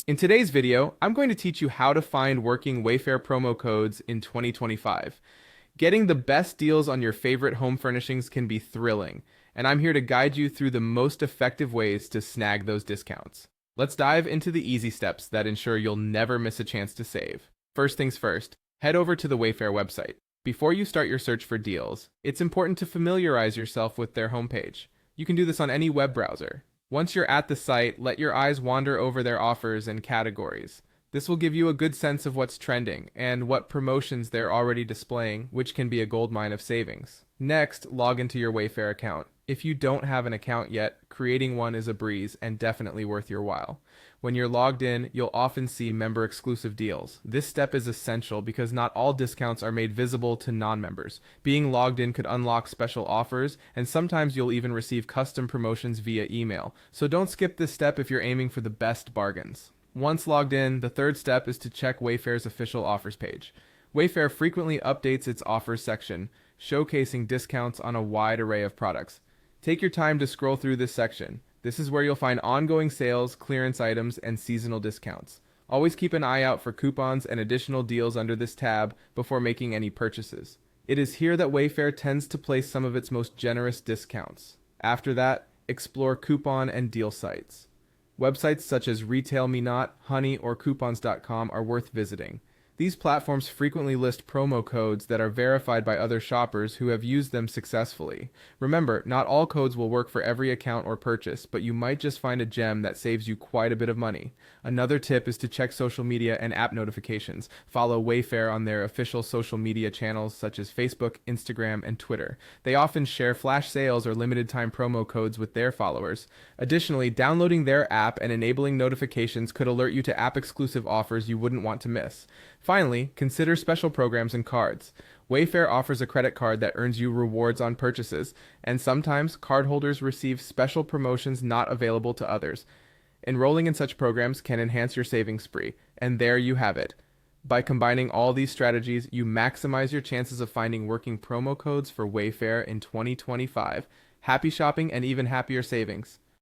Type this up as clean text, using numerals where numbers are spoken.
In today's video, I'm going to teach you how to find working Wayfair promo codes in 2025. Getting the best deals on your favorite home furnishings can be thrilling, and I'm here to guide you through the most effective ways to snag those discounts. Let's dive into the easy steps that ensure you'll never miss a chance to save. First things first, head over to the Wayfair website. Before you start your search for deals, it's important to familiarize yourself with their homepage. You can do this on any web browser. Once you're at the site, let your eyes wander over their offers and categories. This will give you a good sense of what's trending and what promotions they're already displaying, which can be a goldmine of savings. Next, log into your Wayfair account. If you don't have an account yet, creating one is a breeze and definitely worth your while. When you're logged in, you'll often see member-exclusive deals. This step is essential because not all discounts are made visible to non-members. Being logged in could unlock special offers, and sometimes you'll even receive custom promotions via email. So don't skip this step if you're aiming for the best bargains. Once logged in, the third step is to check Wayfair's official offers page. Wayfair frequently updates its offers section, showcasing discounts on a wide array of products. Take your time to scroll through this section. This is where you'll find ongoing sales, clearance items, and seasonal discounts. Always keep an eye out for coupons and additional deals under this tab before making any purchases. It is here that Wayfair tends to place some of its most generous discounts. After that, explore coupon and deal sites. Websites such as Retail Me Not, Honey, or Coupons.com are worth visiting. These platforms frequently list promo codes that are verified by other shoppers who have used them successfully. Remember, not all codes will work for every account or purchase, but you might just find a gem that saves you quite a bit of money. Another tip is to check social media and app notifications. Follow Wayfair on their official social media channels such as Facebook, Instagram, and Twitter. They often share flash sales or limited time promo codes with their followers. Additionally, downloading their app and enabling notifications could alert you to app-exclusive offers you wouldn't want to miss. Finally, consider special programs and cards. Wayfair offers a credit card that earns you rewards on purchases, and sometimes cardholders receive special promotions not available to others. Enrolling in such programs can enhance your savings spree, and there you have it. By combining all these strategies, you maximize your chances of finding working promo codes for Wayfair in 2025. Happy shopping and even happier savings.